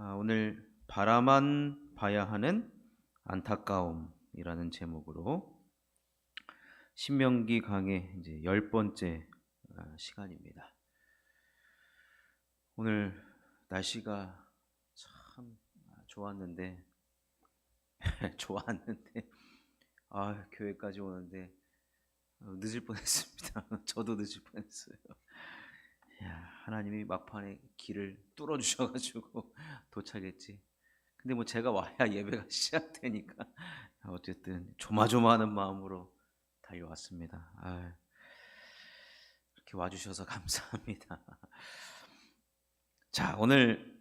오늘 바라만 봐야 하는 안타까움이라는 제목으로 신명기 강의 이제 10번째 시간입니다. 오늘 날씨가 참 좋았는데 교회까지 오는데 늦을 뻔했습니다. 저도 늦을 뻔했어요. 하나님이 막판에 길을 뚫어 주셔가지고 도착했지. 근데 뭐 제가 와야 예배가 시작되니까 어쨌든 조마조마하는 마음으로 달려왔습니다. 이렇게 와주셔서 감사합니다. 자, 오늘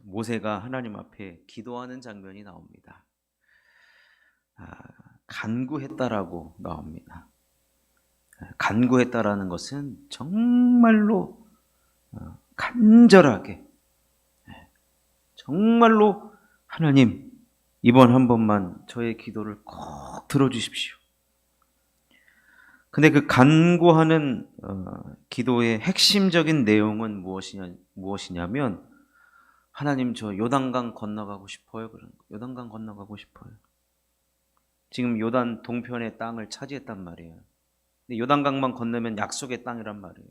모세가 하나님 앞에 기도하는 장면이 나옵니다. 간구했다라고 나옵니다. 간구했다라는 것은 정말로 간절하게, 정말로 하나님 이번 한 번만 저의 기도를 꼭 들어주십시오. 근데 그 간구하는 기도의 핵심적인 내용은 무엇이냐면 하나님 저 요단강 건너가고 싶어요. 그런 거. 요단강 건너가고 싶어요. 지금 요단 동편의 땅을 차지했단 말이에요. 근데 요단강만 건너면 약속의 땅이란 말이에요.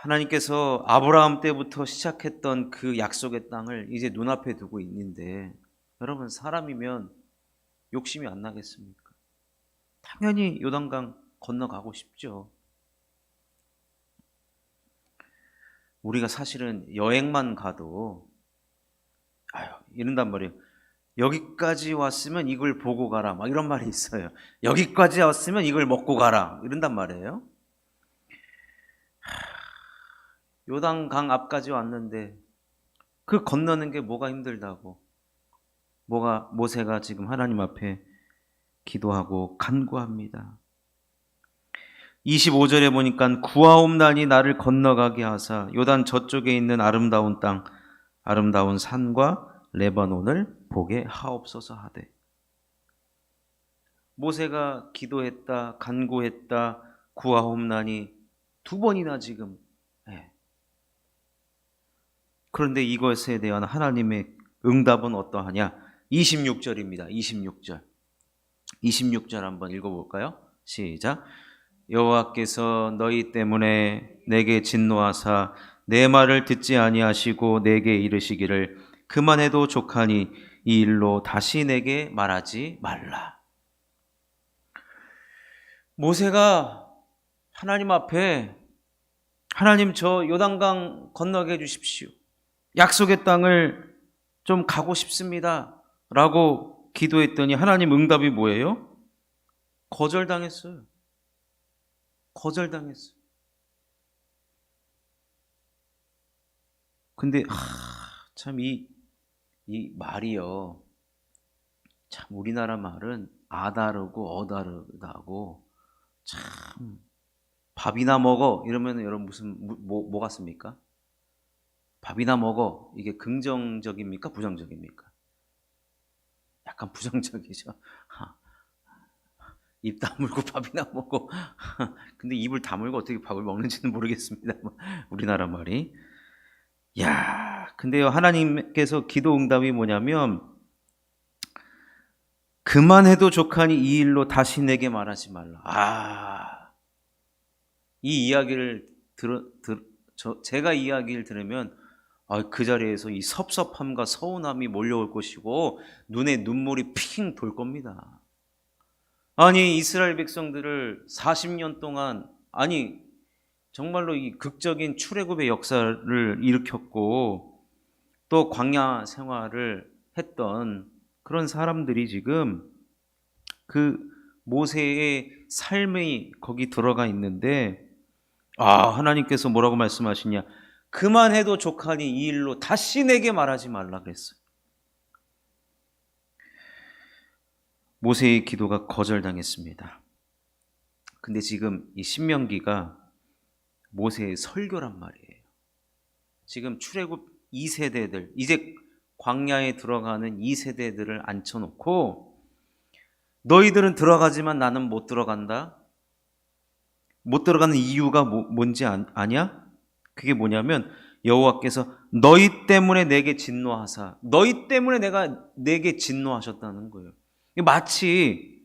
하나님께서 아브라함 때부터 시작했던 그 약속의 땅을 이제 눈앞에 두고 있는데, 여러분 사람이면 욕심이 안 나겠습니까? 당연히 요단강 건너가고 싶죠. 우리가 사실은 여행만 가도 이런단 말이에요. 여기까지 왔으면 이걸 보고 가라, 막 이런 말이 있어요. 여기까지 왔으면 이걸 먹고 가라, 이런단 말이에요. 요단강 앞까지 왔는데 그 건너는 게 뭐가 힘들다고, 모세가 지금 하나님 앞에 기도하고 간구합니다. 25절에 보니까 구하옵나니 나를 건너가게 하사 요단 저쪽에 있는 아름다운 땅, 아름다운 산과 레바논을 보게 하옵소서 하되. 모세가 기도했다, 간구했다, 구하옵나니 두 번이나 지금. 그런데 이것에 대한 하나님의 응답은 어떠하냐? 26절입니다. 26절 한번 읽어볼까요? 시작. 여호와께서 너희 때문에 내게 진노하사 내 말을 듣지 아니하시고 내게 이르시기를 그만해도 족하니 이 일로 다시 내게 말하지 말라. 모세가 하나님 앞에, 하나님 저 요단강 건너게 해주십시오. 약속의 땅을 좀 가고 싶습니다 라고 기도했더니 하나님 응답이 뭐예요? 거절당했어요. 근데 참 이 말이요, 참 우리나라 말은 아다르고 어다르다고, 참 밥이나 먹어 이러면 여러분 무슨 뭐 같습니까? 밥이나 먹어, 이게 긍정적입니까? 부정적입니까? 약간 부정적이죠. 입 다물고 밥이나 먹어. 근데 입을 다물고 어떻게 밥을 먹는지는 모르겠습니다. 우리나라 말이. 근데요, 하나님께서 기도 응답이 뭐냐면 그만해도 족하니 이 일로 다시 내게 말하지 말라. 이 이야기를 제가 이야기를 들으면 그 자리에서 이 섭섭함과 서운함이 몰려올 것이고 눈에 눈물이 핑 돌 겁니다. 아니 이스라엘 백성들을 40년 동안, 정말로 이 극적인 출애굽의 역사를 일으켰고 또 광야 생활을 했던 그런 사람들이 지금 그 모세의 삶이 거기 들어가 있는데, 하나님께서 뭐라고 말씀하시냐? 그만해도 족하니 이 일로 다시 내게 말하지 말라 그랬어요. 모세의 기도가 거절당했습니다. 근데 지금 이 신명기가 모세의 설교란 말이에요. 지금 출애굽 2세대들, 이제 광야에 들어가는 2세대들을 앉혀놓고 너희들은 들어가지만 나는 못 들어간다. 못 들어가는 이유가 뭔지 아냐? 그게 뭐냐면 여호와께서 너희 때문에 내게 진노하사, 너희 때문에 내게 진노하셨다는 거예요. 마치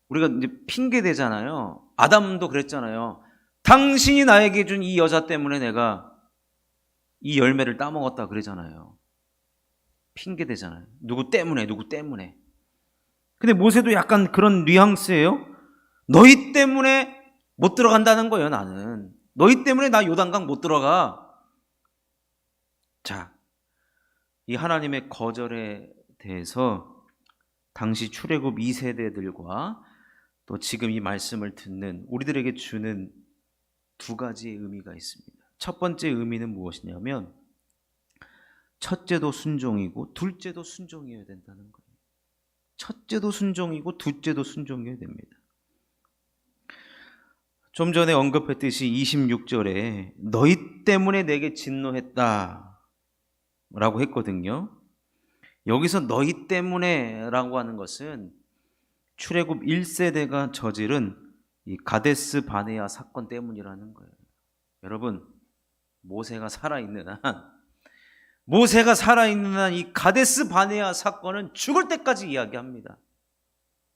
우리가 이제 핑계 대잖아요. 아담도 그랬잖아요. 당신이 나에게 준 이 여자 때문에 내가 이 열매를 따먹었다 그러잖아요. 핑계 대잖아요. 누구 때문에. 근데 모세도 약간 그런 뉘앙스예요. 너희 때문에 못 들어간다는 거예요, 나는. 너희 때문에 나 요단강 못 들어가. 자, 이 하나님의 거절에 대해서 당시 출애굽 2세대들과 또 지금 이 말씀을 듣는 우리들에게 주는 두 가지의 의미가 있습니다. 첫 번째 의미는 무엇이냐면 첫째도 순종이고 둘째도 순종이어야 된다는 거예요. 첫째도 순종이고 둘째도 순종이어야 됩니다. 좀 전에 언급했듯이 26절에 너희 때문에 내게 진노했다 라고 했거든요. 여기서 너희 때문에 라고 하는 것은 출애굽 1세대가 저지른 이 가데스 바네아 사건 때문이라는 거예요. 여러분, 모세가 살아있는 한 이 가데스 바네아 사건은 죽을 때까지 이야기합니다.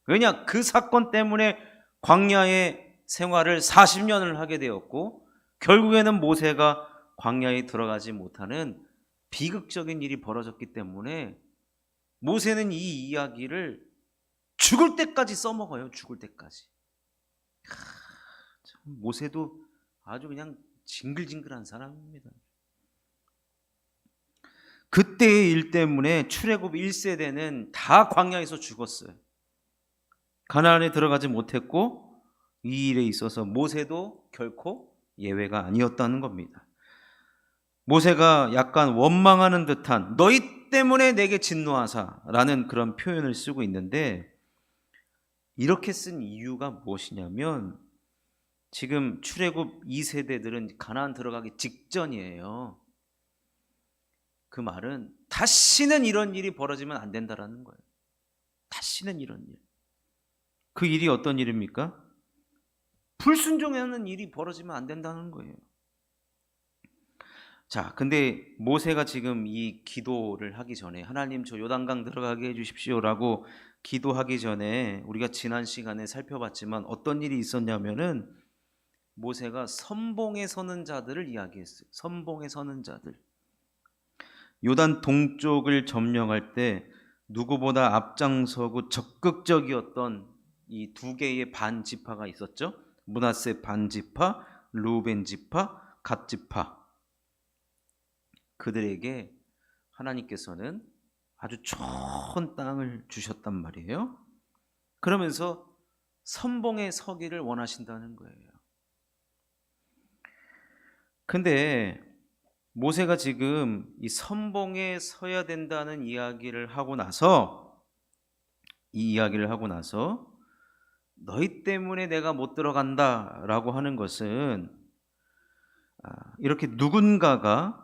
왜냐? 그 사건 때문에 광야의 생활을 40년을 하게 되었고 결국에는 모세가 광야에 들어가지 못하는 비극적인 일이 벌어졌기 때문에 모세는 이 이야기를 죽을 때까지 써먹어요. 죽을 때까지. 참, 모세도 아주 그냥 징글징글한 사람입니다. 그때의 일 때문에 출애굽 1세대는 다 광야에서 죽었어요. 가나안에 들어가지 못했고 이 일에 있어서 모세도 결코 예외가 아니었다는 겁니다. 모세가 약간 원망하는 듯한 너희 때문에 내게 진노하사라는 그런 표현을 쓰고 있는데 이렇게 쓴 이유가 무엇이냐면 지금 출애굽 2세대들은 가나안 들어가기 직전이에요. 그 말은 다시는 이런 일이 벌어지면 안 된다라는 거예요. 다시는 이런 일. 그 일이 어떤 일입니까? 불순종하는 일이 벌어지면 안 된다는 거예요. 자, 근데 모세가 지금 이 기도를 하기 전에 하나님 저 요단강 들어가게 해주십시오라고 기도하기 전에 우리가 지난 시간에 살펴봤지만 어떤 일이 있었냐면은 모세가 선봉에 서는 자들을 이야기했어요. 선봉에 서는 자들. 요단 동쪽을 점령할 때 누구보다 앞장서고 적극적이었던 이 두 개의 반지파가 있었죠. 므낫세 반지파, 르우벤 지파, 갓 지파. 그들에게 하나님께서는 아주 좋은 땅을 주셨단 말이에요. 그러면서 선봉에 서기를 원하신다는 거예요. 근데 모세가 지금 이 선봉에 서야 된다는 이야기를 하고 나서 너희 때문에 내가 못 들어간다라고 하는 것은 이렇게 누군가가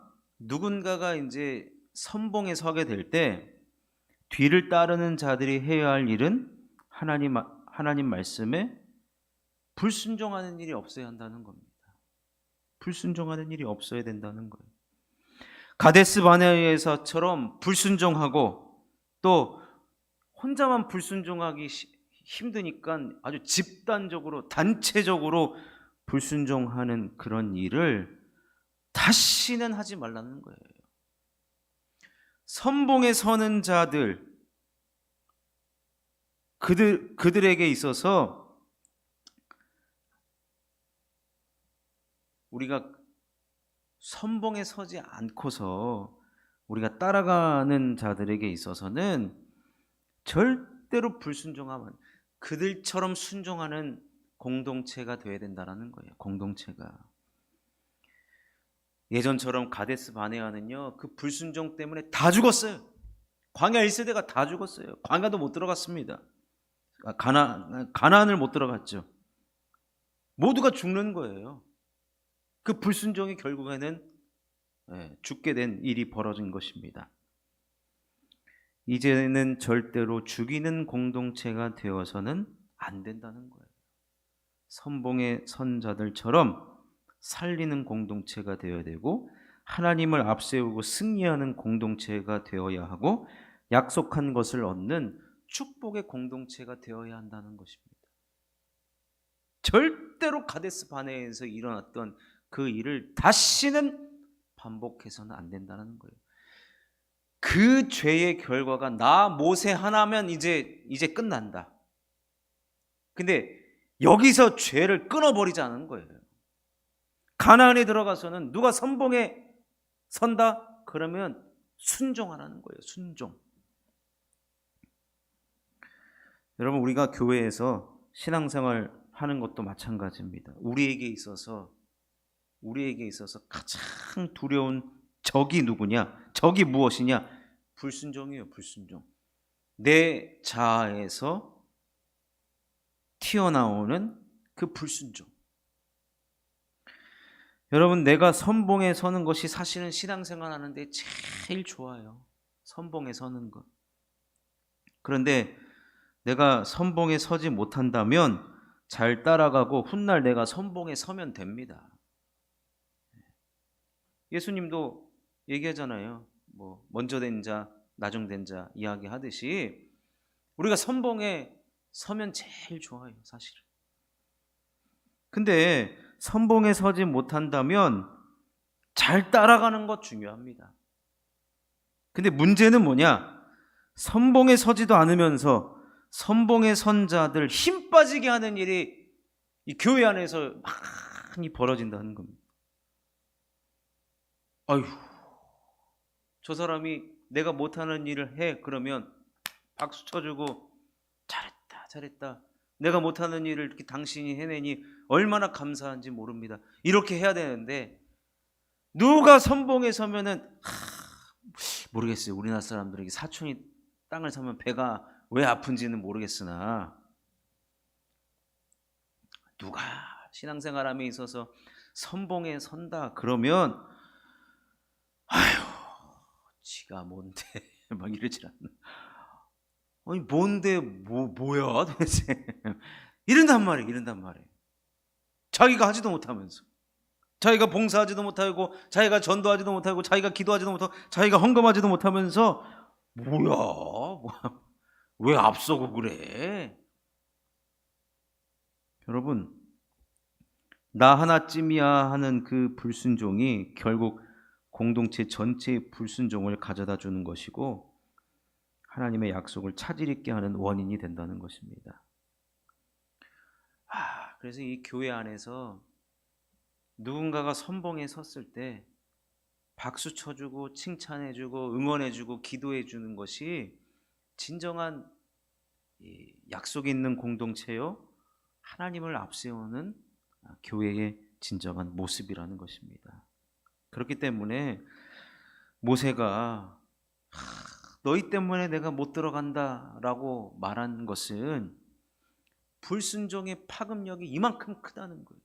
이제 선봉에 서게 될 때 뒤를 따르는 자들이 해야 할 일은 하나님 말씀에 불순종하는 일이 없어야 한다는 겁니다. 불순종하는 일이 없어야 된다는 거예요. 가데스 바네아에서처럼 불순종하고 또 혼자만 불순종하기 힘드니까 아주 집단적으로 단체적으로 불순종하는 그런 일을 다시는 하지 말라는 거예요. 선봉에 서는 자들 그들에게 있어서 우리가 선봉에 서지 않고서 우리가 따라가는 자들에게 있어서는 절대로 불순종하면 그들처럼 순종하는 공동체가 되어야 된다는 거예요. 공동체가. 예전처럼 가데스 바네아는요, 그 불순종 때문에 다 죽었어요. 광야 1세대가 다 죽었어요. 광야도 못 들어갔습니다. 가나안을 못 들어갔죠. 모두가 죽는 거예요. 그 불순종이 결국에는 죽게 된 일이 벌어진 것입니다. 이제는 절대로 죽이는 공동체가 되어서는 안 된다는 거예요. 선봉의 선자들처럼 살리는 공동체가 되어야 되고 하나님을 앞세우고 승리하는 공동체가 되어야 하고 약속한 것을 얻는 축복의 공동체가 되어야 한다는 것입니다. 절대로 가데스 바네에서 일어났던 그 일을 다시는 반복해서는 안 된다는 거예요. 그 죄의 결과가 나 모세 하나면 이제 끝난다. 근데 여기서 죄를 끊어버리자는 거예요. 가나안에 들어가서는 누가 선봉에 선다? 그러면 순종하라는 거예요. 순종. 여러분, 우리가 교회에서 신앙생활 하는 것도 마찬가지입니다. 우리에게 있어서 가장 두려운 적이 누구냐? 적이 무엇이냐? 불순종이에요. 불순종. 내 자아에서 튀어나오는 그 불순종. 여러분, 내가 선봉에 서는 것이 사실은 신앙생활 하는데 제일 좋아요. 선봉에 서는 것. 그런데 내가 선봉에 서지 못한다면 잘 따라가고 훗날 내가 선봉에 서면 됩니다. 예수님도 얘기하잖아요. 뭐 먼저 된 자, 나중된 자 이야기하듯이 우리가 선봉에 서면 제일 좋아요, 사실은. 근데 선봉에 서지 못한다면 잘 따라가는 것 중요합니다. 근데 문제는 뭐냐? 선봉에 서지도 않으면서 선봉에 선 자들 힘 빠지게 하는 일이 이 교회 안에서 많이 벌어진다는 겁니다. 아유, 저 사람이 내가 못하는 일을 해. 그러면 박수 쳐주고 잘했다, 잘했다. 내가 못하는 일을 이렇게 당신이 해내니 얼마나 감사한지 모릅니다. 이렇게 해야 되는데 누가 선봉에 서면은 모르겠어요. 우리나라 사람들에게 사촌이 땅을 사면 배가 왜 아픈지는 모르겠으나 누가 신앙생활함에 있어서 선봉에 선다 그러면 아휴, 지가 뭔데 막 이러질 않나. 아니 뭔데 뭐야 도대체 이런단 말이에요. 자기가 하지도 못하면서, 자기가 봉사하지도 못하고, 자기가 전도하지도 못하고, 자기가 기도하지도 못하고, 자기가 헌금하지도 못하면서 뭐야 왜 앞서고 그래? 여러분, 나 하나쯤이야 하는 그 불순종이 결국 공동체 전체의 불순종을 가져다 주는 것이고 하나님의 약속을 차질 있게 하는 원인이 된다는 것입니다. 그래서 이 교회 안에서 누군가가 선봉에 섰을 때 박수 쳐주고 칭찬해주고 응원해주고 기도해주는 것이 진정한 약속이 있는 공동체요, 하나님을 앞세우는 교회의 진정한 모습이라는 것입니다. 그렇기 때문에 모세가 너희 때문에 내가 못 들어간다라고 말한 것은 불순종의 파급력이 이만큼 크다는 거예요.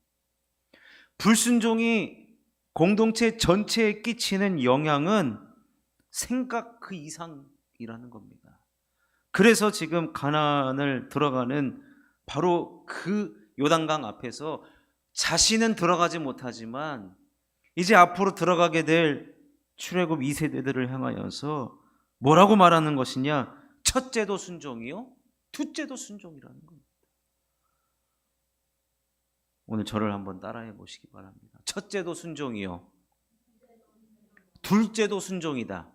불순종이 공동체 전체에 끼치는 영향은 생각 그 이상이라는 겁니다. 그래서 지금 가나안을 들어가는 바로 그 요단강 앞에서 자신은 들어가지 못하지만 이제 앞으로 들어가게 될 출애굽 2세대들을 향하여서 뭐라고 말하는 것이냐? 첫째도 순종이요, 둘째도 순종이라는 겁니다. 오늘 저를 한번 따라해 보시기 바랍니다. 첫째도 순종이요, 둘째도 순종이다.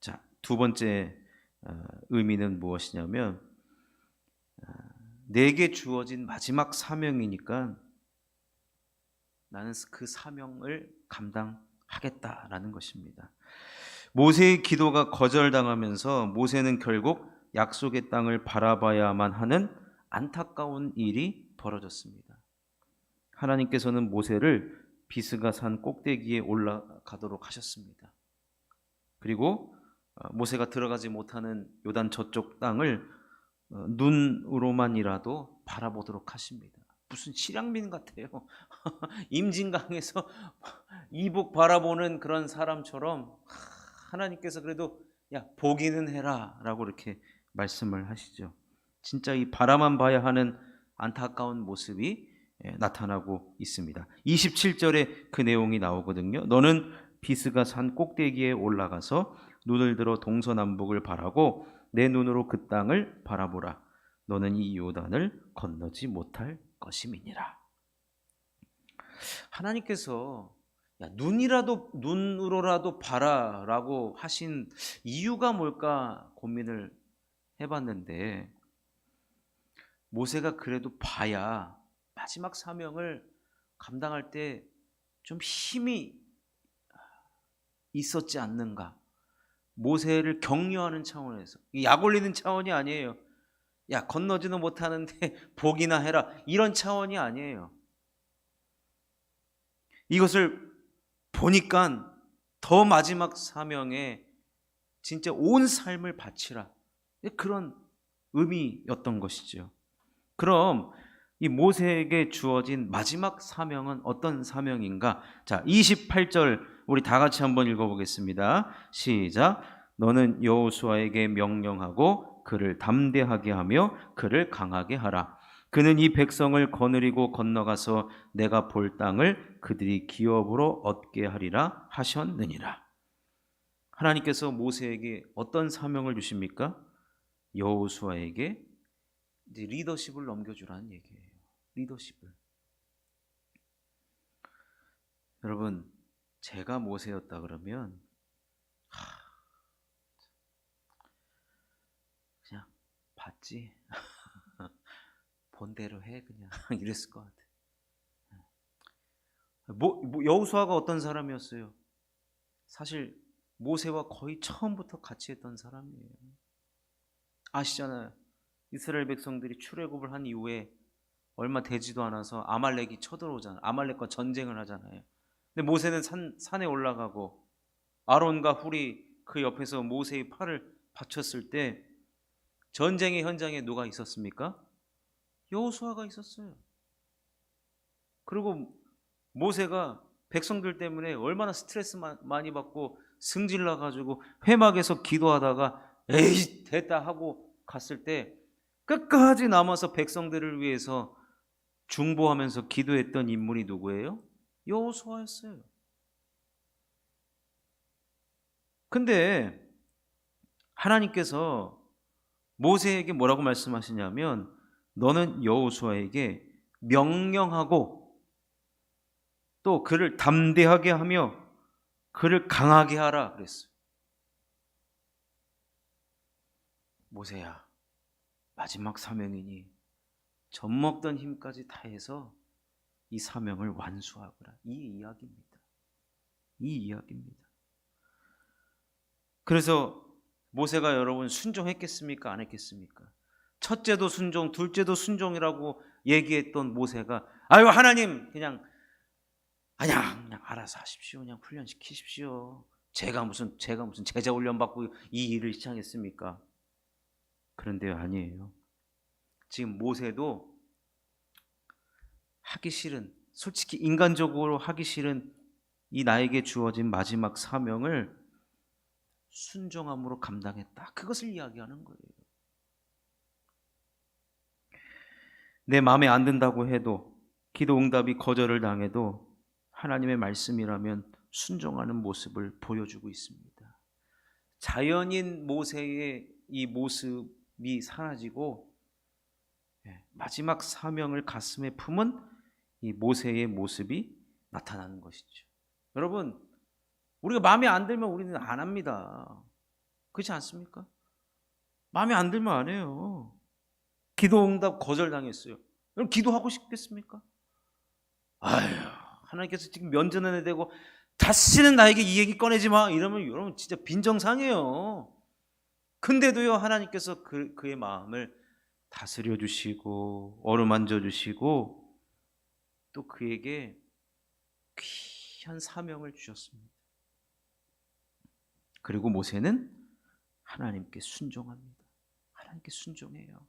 자, 두 번째 의미는 무엇이냐면 내게 주어진 마지막 사명이니까 나는 그 사명을 감당하겠다라는 것입니다. 모세의 기도가 거절당하면서 모세는 결국 약속의 땅을 바라봐야만 하는 안타까운 일이 벌어졌습니다. 하나님께서는 모세를 비스가 산 꼭대기에 올라가도록 하셨습니다. 그리고 모세가 들어가지 못하는 요단 저쪽 땅을 눈으로만이라도 바라보도록 하십니다. 무슨 실향민 같아요. 임진강에서 이북 바라보는 그런 사람처럼 하나님께서 그래도 야 보기는 해라 라고 이렇게 말씀을 하시죠. 진짜 이 바라만 봐야 하는 안타까운 모습이 나타나고 있습니다. 27절에 그 내용이 나오거든요. 너는 비스가 산 꼭대기에 올라가서 눈을 들어 동서남북을 바라고 내 눈으로 그 땅을 바라보라. 너는 이 요단을 건너지 못할 것임이니라. 하나님께서 야, 눈으로라도 봐라라고 하신 이유가 뭘까 고민을 해봤는데, 모세가 그래도 봐야 마지막 사명을 감당할 때 좀 힘이 있었지 않는가. 모세를 격려하는 차원에서, 약 올리는 차원이 아니에요. 야, 건너지도 못하는데 복이나 해라, 이런 차원이 아니에요. 이것을 보니까 더 마지막 사명에 진짜 온 삶을 바치라, 그런 의미였던 것이죠. 그럼 이 모세에게 주어진 마지막 사명은 어떤 사명인가? 자, 28절 우리 다 같이 한번 읽어보겠습니다. 시작. 너는 여호수아에게 명령하고 그를 담대하게 하며 그를 강하게 하라. 그는 이 백성을 거느리고 건너가서 내가 볼 땅을 그들이 기업으로 얻게 하리라 하셨느니라. 하나님께서 모세에게 어떤 사명을 주십니까? 여호수아에게 이제 리더십을 넘겨주라는 얘기예요. 리더십을. 여러분, 제가 모세였다 그러면 그냥 봤지, 본대로 해, 그냥 이랬을 것 같아. 여호수아가 어떤 사람이었어요? 사실 모세와 거의 처음부터 같이 했던 사람이에요. 아시잖아요. 이스라엘 백성들이 출애굽을 한 이후에 얼마 되지도 않아서 아말렉이 쳐들어오잖아요. 아말렉과 전쟁을 하잖아요. 근데 모세는 산에 올라가고 아론과 훌이 그 옆에서 모세의 팔을 받쳤을 때 전쟁의 현장에 누가 있었습니까? 여호수아가 있었어요. 그리고 모세가 백성들 때문에 얼마나 스트레스 많이 받고 승질 나가지고 회막에서 기도하다가 에이 됐다 하고 갔을 때 끝까지 남아서 백성들을 위해서 중보하면서 기도했던 인물이 누구예요? 여호수아였어요. 근데 하나님께서 모세에게 뭐라고 말씀하시냐면 너는 여호수아에게 명령하고 또 그를 담대하게 하며 그를 강하게 하라 그랬어요. 모세야, 마지막 사명이니 젖먹던 힘까지 다해서 이 사명을 완수하거라. 이 이야기입니다. 이 이야기입니다. 그래서 모세가 여러분 순종했겠습니까? 안 했겠습니까? 첫째도 순종, 둘째도 순종이라고 얘기했던 모세가 아유 하나님 그냥 알아서 하십시오. 그냥 훈련시키십시오. 제가 무슨 제자 훈련 받고 이 일을 시작했습니까? 그런데요, 아니에요. 지금 모세도 하기 싫은, 솔직히 인간적으로 하기 싫은 이 나에게 주어진 마지막 사명을 순종함으로 감당했다. 그것을 이야기하는 거예요. 내 마음에 안 든다고 해도, 기도 응답이 거절을 당해도 하나님의 말씀이라면 순종하는 모습을 보여주고 있습니다. 자연인 모세의 이 모습이 사라지고 마지막 사명을 가슴에 품은 이 모세의 모습이 나타나는 것이죠. 여러분, 우리가 마음에 안 들면 우리는 안 합니다. 그렇지 않습니까? 마음에 안 들면 안 해요. 기도 응답 거절당했어요. 여러분 기도하고 싶겠습니까? 아유, 하나님께서 지금 면전에 대고 다시는 나에게 이 얘기 꺼내지 마 이러면 여러분 진짜 빈정상해요. 근데도요 하나님께서 그의 마음을 다스려 주시고 어루만져 주시고 또 그에게 귀한 사명을 주셨습니다. 그리고 모세는 하나님께 순종합니다. 하나님께 순종해요.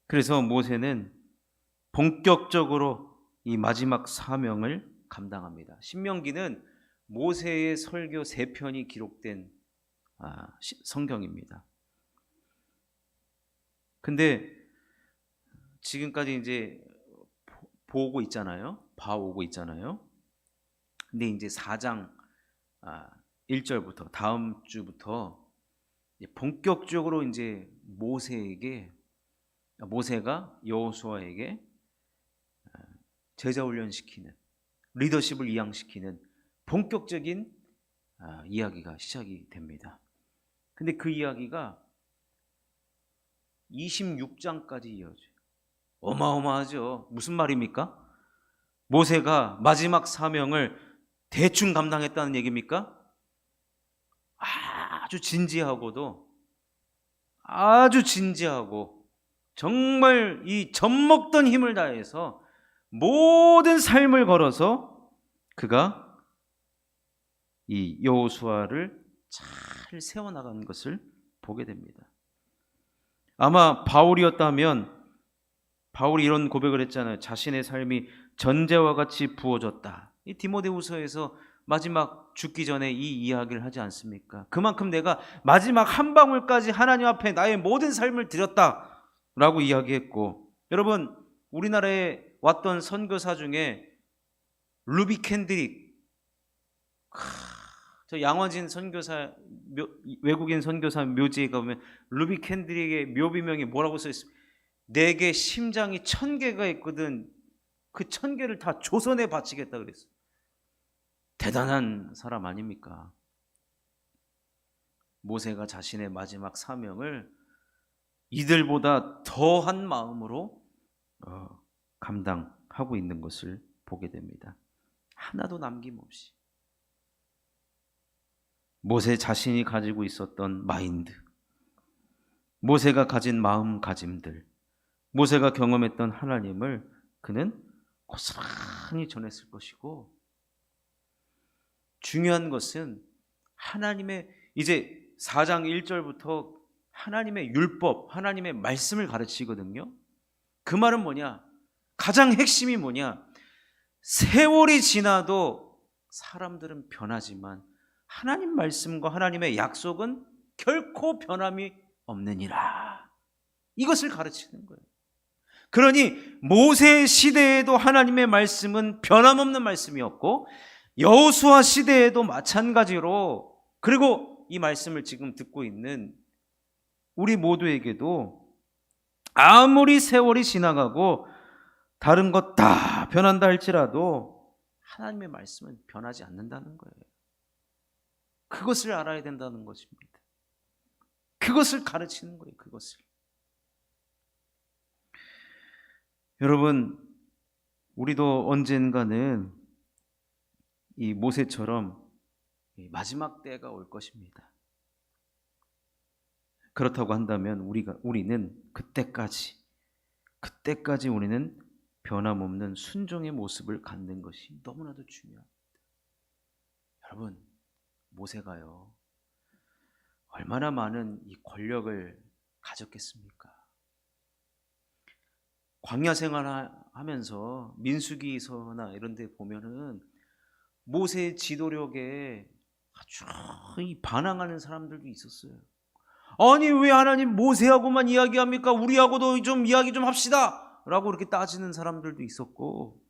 그래서 모세는 본격적으로 이 마지막 사명을 감당합니다. 신명기는 모세의 설교 3편이 기록된 성경입니다. 근데 지금까지 이제 보고 있잖아요. 봐오고 있잖아요. 근데 이제 4장 1절부터 다음 주부터 이제 본격적으로 이제 모세가 여호수아에게 제자 훈련시키는, 리더십을 이양시키는 본격적인 이야기가 시작이 됩니다. 근데 그 이야기가 26장까지 이어져요. 어마어마하죠. 무슨 말입니까? 모세가 마지막 사명을 대충 감당했다는 얘기입니까? 아주 진지하고 정말 이 젖먹던 힘을 다해서 모든 삶을 걸어서 그가 이 여호수아를 잘 세워나가는 것을 보게 됩니다. 아마 바울이었다면 바울이 이런 고백을 했잖아요. 자신의 삶이 전제와 같이 부어졌다. 이 디모데후서에서 마지막 죽기 전에 이 이야기를 하지 않습니까? 그만큼 내가 마지막 한 방울까지 하나님 앞에 나의 모든 삶을 드렸다라고 이야기했고, 여러분 우리나라에 왔던 선교사 중에 루비 캔드릭, 저 양화진 선교사 외국인 선교사 묘지에 가보면 루비 캔드릭의 묘비명이 뭐라고 써 있습니까? 내게 심장이 1000개가 있거든. 그 1000개를 다 조선에 바치겠다 그랬어요. 대단한 사람 아닙니까? 모세가 자신의 마지막 사명을 이들보다 더한 마음으로 감당하고 있는 것을 보게 됩니다. 하나도 남김없이. 모세 자신이 가지고 있었던 마인드, 모세가 가진 마음가짐들, 모세가 경험했던 하나님을 그는 고스란히 전했을 것이고, 중요한 것은 하나님의, 이제 4장 1절부터 하나님의 율법, 하나님의 말씀을 가르치거든요. 그 말은 뭐냐? 가장 핵심이 뭐냐? 세월이 지나도 사람들은 변하지만 하나님 말씀과 하나님의 약속은 결코 변함이 없느니라. 이것을 가르치는 거예요. 그러니 모세 시대에도 하나님의 말씀은 변함없는 말씀이었고, 여호수아 시대에도 마찬가지로, 그리고 이 말씀을 지금 듣고 있는 우리 모두에게도 아무리 세월이 지나가고 다른 것 다 변한다 할지라도 하나님의 말씀은 변하지 않는다는 거예요. 그것을 알아야 된다는 것입니다. 그것을 가르치는 거예요. 그것을. 여러분, 우리도 언젠가는 이 모세처럼 마지막 때가 올 것입니다. 그렇다고 한다면 우리는 그때까지 우리는 변함없는 순종의 모습을 갖는 것이 너무나도 중요합니다. 여러분, 모세가요, 얼마나 많은 이 권력을 가졌겠습니까? 광야 생활하면서 민수기서나 이런 데 보면은 모세의 지도력에 아주 반항하는 사람들도 있었어요. 아니, 왜 하나님 모세하고만 이야기합니까? 우리하고도 좀 이야기 좀 합시다 라고 이렇게 따지는 사람들도 있었고,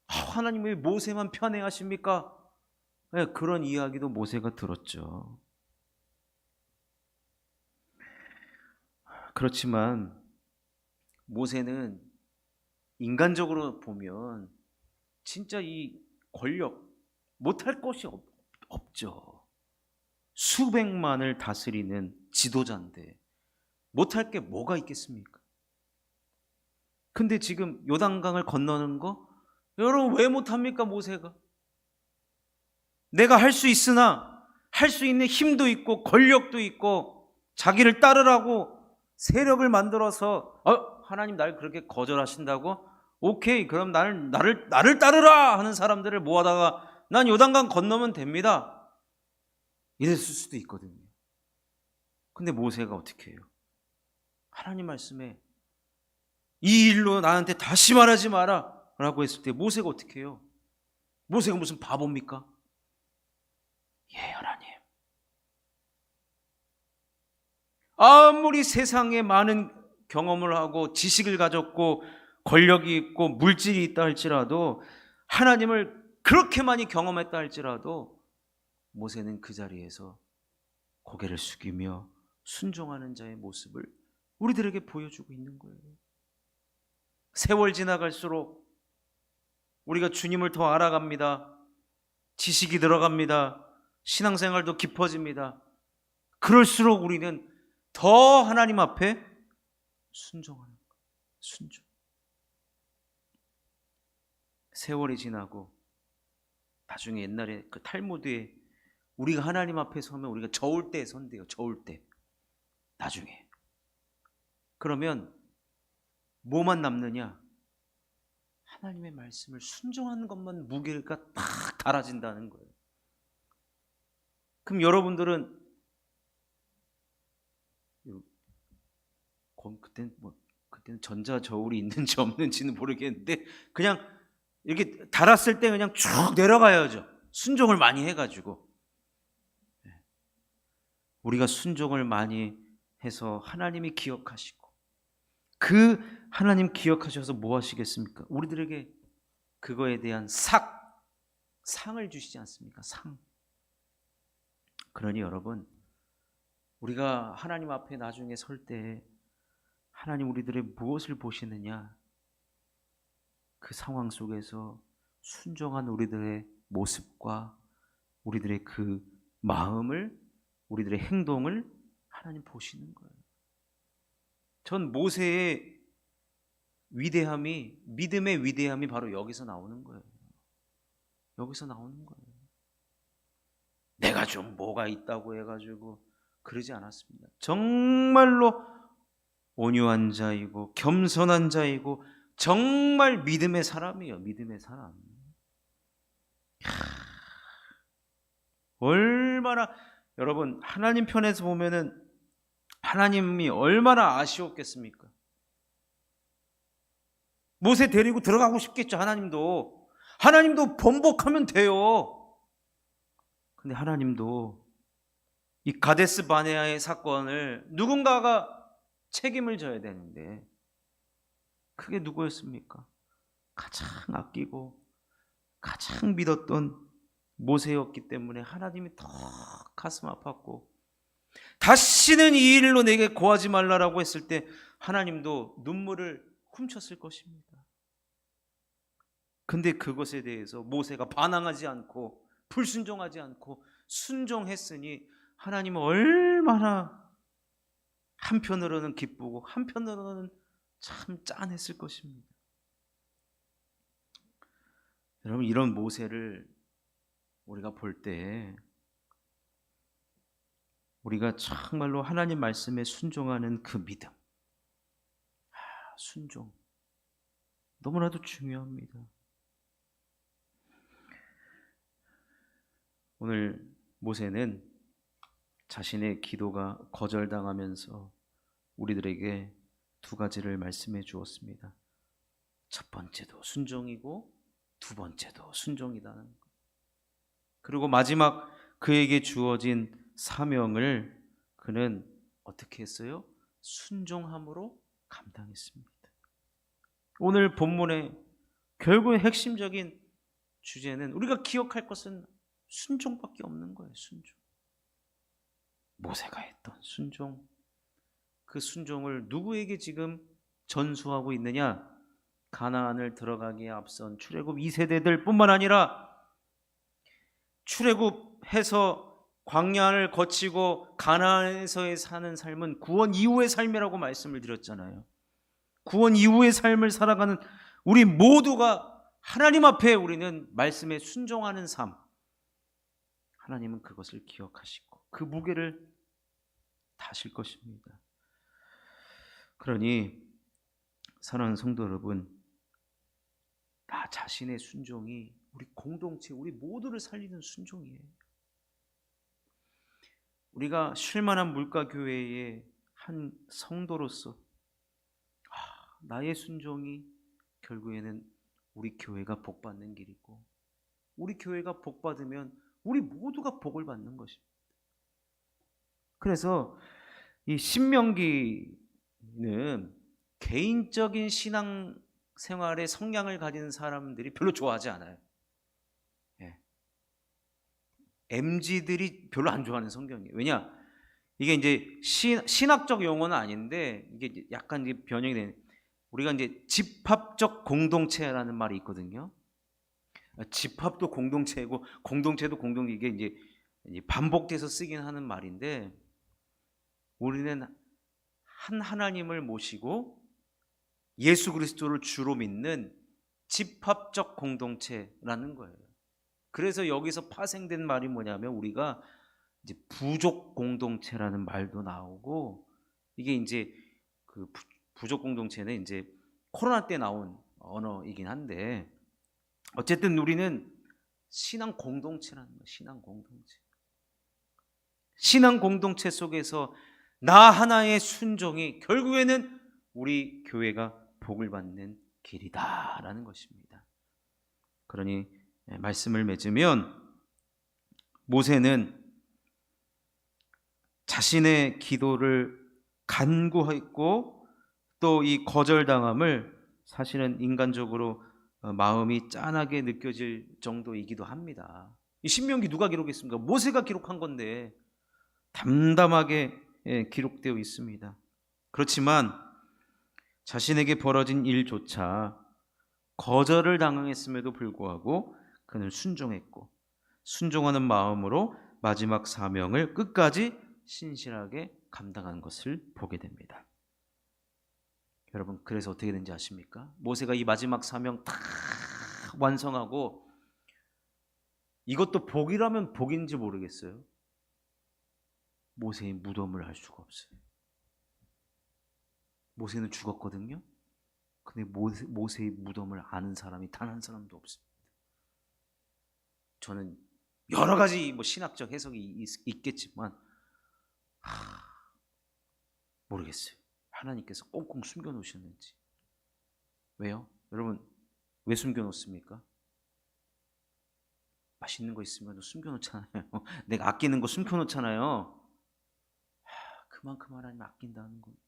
하나님 왜 모세만 편애하십니까? 네, 그런 이야기도 모세가 들었죠. 그렇지만 모세는 인간적으로 보면 진짜 이 권력 못할 것이 없죠. 수백만을 다스리는 지도자인데 못할 게 뭐가 있겠습니까? 근데 지금 요단강을 건너는 거, 여러분 왜 못합니까? 모세가 내가 할 수 있으나 할 수 있는 힘도 있고 권력도 있고 자기를 따르라고 세력을 만들어서 하나님 날 그렇게 거절하신다고? 오케이, 그럼 나를 따르라 하는 사람들을 모아다가 난 요단강 건너면 됩니다 이랬을 수도 있거든요. 근데 모세가 어떻게 해요? 하나님 말씀에 이 일로 나한테 다시 말하지 마라 라고 했을 때 모세가 어떻게 해요? 모세가 무슨 바보입니까? 예, 하나님. 아무리 세상에 많은 경험을 하고 지식을 가졌고 권력이 있고 물질이 있다 할지라도, 하나님을 그렇게 많이 경험했다 할지라도 모세는 그 자리에서 고개를 숙이며 순종하는 자의 모습을 우리들에게 보여주고 있는 거예요. 세월 지나갈수록 우리가 주님을 더 알아갑니다. 지식이 들어갑니다. 신앙생활도 깊어집니다. 그럴수록 우리는 더 하나님 앞에 순종하는 거예요. 순종. 세월이 지나고 나중에 옛날에 그 탈무드에 우리가 하나님 앞에 서면 우리가 저울 때 선대요. 저울 때. 나중에. 그러면 뭐만 남느냐? 하나님의 말씀을 순종하는 것만 무게가 딱 달아진다는 거예요. 그럼 여러분들은 그때는 전자 저울이 있는지 없는지는 모르겠는데 그냥 이렇게 달았을 때 그냥 쭉 내려가야죠. 순종을 많이 해가지고. 우리가 순종을 많이 해서 하나님이 기억하시고, 그 하나님 기억하셔서 뭐 하시겠습니까? 우리들에게 그거에 대한 상을 주시지 않습니까? 상. 그러니 여러분, 우리가 하나님 앞에 나중에 설 때 하나님 우리들의 무엇을 보시느냐? 그 상황 속에서 순종한 우리들의 모습과 우리들의 그 마음을, 우리들의 행동을 하나님 보시는 거예요. 전 모세의 위대함이, 믿음의 위대함이 바로 여기서 나오는 거예요. 여기서 나오는 거예요. 내가 좀 뭐가 있다고 해가지고 그러지 않았습니다. 정말로 온유한 자이고 겸손한 자이고 정말 믿음의 사람이에요. 믿음의 사람. 얼마나, 여러분, 하나님 편에서 보면은 하나님이 얼마나 아쉬웠겠습니까? 모세 데리고 들어가고 싶겠죠. 하나님도 번복하면 돼요. 근데 하나님도 이 가데스 바네아의 사건을 누군가가 책임을 져야 되는데 그게 누구였습니까? 가장 아끼고 가장 믿었던 모세였기 때문에 하나님이 더 가슴 아팠고, 다시는 이 일로 내게 고하지 말라라고 했을 때 하나님도 눈물을 훔쳤을 것입니다. 근데 그것에 대해서 모세가 반항하지 않고 불순종하지 않고 순종했으니 하나님은 얼마나 한편으로는 기쁘고 한편으로는 참 짠했을 것입니다. 여러분, 이런 모세를 우리가 볼 때 우리가 정말로 하나님 말씀에 순종하는 그 믿음, 순종 너무나도 중요합니다. 오늘 모세는 자신의 기도가 거절당하면서 우리들에게 두 가지를 말씀해 주었습니다. 첫 번째도 순종이고 두 번째도 순종이다는 것. 그리고 마지막 그에게 주어진 사명을 그는 어떻게 했어요? 순종함으로 감당했습니다. 오늘 본문의 결국의 핵심적인 주제는, 우리가 기억할 것은 순종밖에 없는 거예요. 순종. 모세가 했던 순종. 그 순종을 누구에게 지금 전수하고 있느냐? 가나안을 들어가기에 앞선 출애굽 2세대들 뿐만 아니라 출애굽해서 광야를 거치고 가나안에서의 사는 삶은 구원 이후의 삶이라고 말씀을 드렸잖아요. 구원 이후의 삶을 살아가는 우리 모두가 하나님 앞에 우리는 말씀에 순종하는 삶, 하나님은 그것을 기억하시고 그 무게를 다실 것입니다. 그러니 사랑하는 성도 여러분, 나 자신의 순종이 우리 공동체, 우리 모두를 살리는 순종이에요. 우리가 쉴만한 물가교회의 한 성도로서 나의 순종이 결국에는 우리 교회가 복받는 길이고, 우리 교회가 복받으면 우리 모두가 복을 받는 것입니다. 그래서 이 신명기는 개인적인 신앙 생활에 성향을 가진 사람들이 별로 좋아하지 않아요. 예. MZ들이 별로 안 좋아하는 성경이에요. 왜냐? 이게 이제 신학적 용어는 아닌데 이게 약간 이제 변형이 되는, 우리가 이제 집합적 공동체라는 말이 있거든요. 집합도 공동체고 공동체도 공동, 이게 이제 반복돼서 쓰긴 하는 말인데, 우리는 한 하나님을 모시고 예수 그리스도를 주로 믿는 집합적 공동체라는 거예요. 그래서 여기서 파생된 말이 뭐냐면, 우리가 이제 부족 공동체라는 말도 나오고, 이게 이제 그 부족 공동체는 이제 코로나 때 나온 언어이긴 한데, 어쨌든 우리는 신앙 공동체라는 거예요. 신앙 공동체. 신앙 공동체 속에서 나 하나의 순종이 결국에는 우리 교회가 복을 받는 길이다라는 것입니다. 그러니 말씀을 맺으면, 모세는 자신의 기도를 간구했고 또 이 거절당함을 사실은 인간적으로 마음이 짠하게 느껴질 정도이기도 합니다. 이 신명기 누가 기록했습니까? 모세가 기록한 건데 담담하게 기록되어 있습니다. 그렇지만 자신에게 벌어진 일조차 거절을 당했음에도 불구하고 그는 순종했고, 순종하는 마음으로 마지막 사명을 끝까지 신실하게 감당한 것을 보게 됩니다. 여러분, 그래서 어떻게 된지 아십니까? 모세가 이 마지막 사명 다 완성하고, 이것도 복이라면 복인지 모르겠어요. 모세의 무덤을 알 수가 없어요. 모세는 죽었거든요. 근데 모세의 무덤을 아는 사람이 단 한 사람도 없습니다. 저는 여러 가지 신학적 해석이 있겠지만 모르겠어요. 하나님께서 꽁꽁 숨겨놓으셨는지. 왜요? 여러분, 왜 숨겨놓습니까? 맛있는 거 있으면 숨겨놓잖아요. 내가 아끼는 거 숨겨놓잖아요. 그만큼 하나님 아낀다는 겁니다.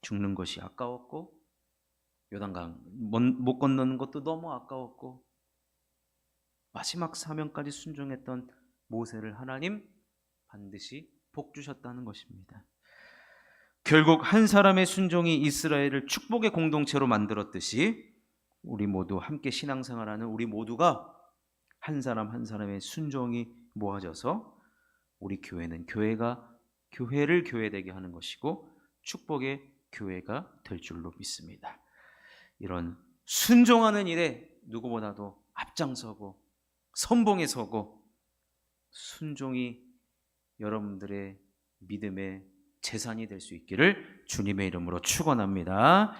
죽는 것이 아까웠고, 요단강 못 건너는 것도 너무 아까웠고, 마지막 사명까지 순종했던 모세를 하나님 반드시 복 주셨다는 것입니다. 결국 한 사람의 순종이 이스라엘을 축복의 공동체로 만들었듯이, 우리 모두 함께 신앙생활하는 우리 모두가 한 사람 한 사람의 순종이 모아져서 우리 교회는 교회를 교회되게 하는 것이고 축복의 교회가 될 줄로 믿습니다. 이런 순종하는 일에 누구보다도 앞장서고 선봉에 서고, 순종이 여러분들의 믿음의 재산이 될 수 있기를 주님의 이름으로 축원합니다.